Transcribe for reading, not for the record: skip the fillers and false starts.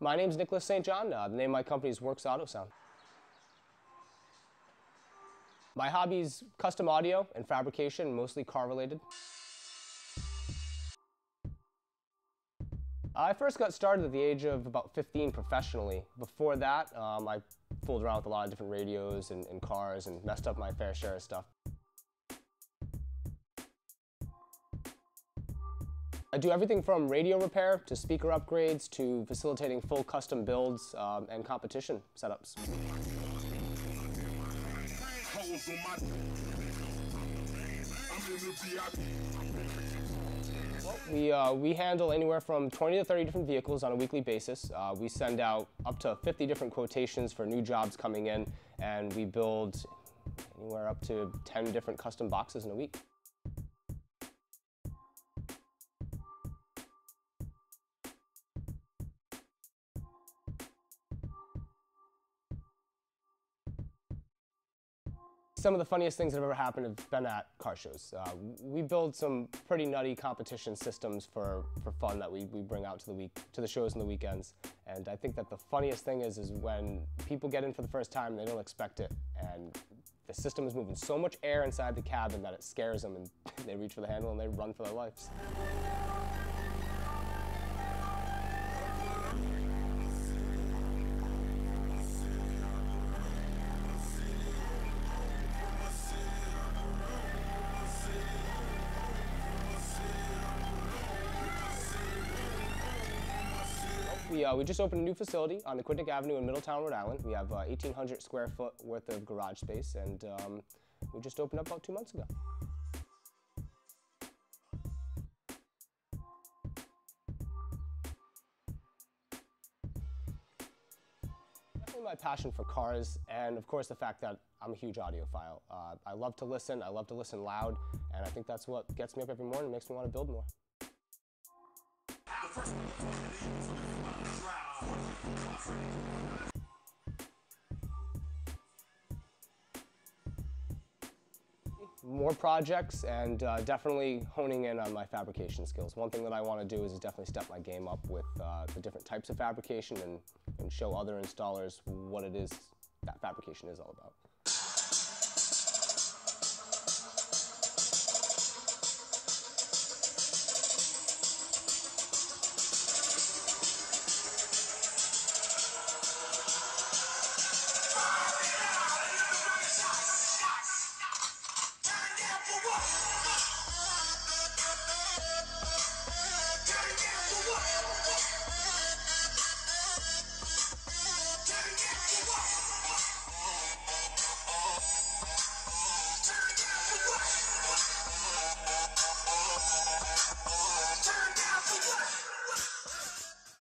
My name's Nicholas St. John. The name of my company is Werks Autosound. My hobby's custom audio and fabrication, mostly car related. I first got started at the age of about 15 professionally. Before that, I fooled around with a lot of different radios and cars and messed up my fair share of stuff. I do everything from radio repair to speaker upgrades to facilitating full custom builds and competition setups. Well, we handle anywhere from 20 to 30 different vehicles on a weekly basis. We send out up to 50 different quotations for new jobs coming in, and we build anywhere up to 10 different custom boxes in a week. Some of the funniest things that have ever happened have been at car shows. We build some pretty nutty competition systems for fun that we bring out to the shows and the weekends. And I think that the funniest thing is when people get in for the first time, they don't expect it, and the system is moving so much air inside the cabin that it scares them, and they reach for the handle and they run for their lives. We just opened a new facility on Aquidneck Avenue in Middletown, Rhode Island. We have 1,800 square foot worth of garage space, and we just opened up about 2 months ago. Definitely my passion for cars, and of course the fact that I'm a huge audiophile. I love to listen loud, and I think that's what gets me up every morning and makes me want to build more. More projects, and definitely honing in on my fabrication skills. One thing that I want to do is definitely step my game up with the different types of fabrication and show other installers what it is that fabrication is all about.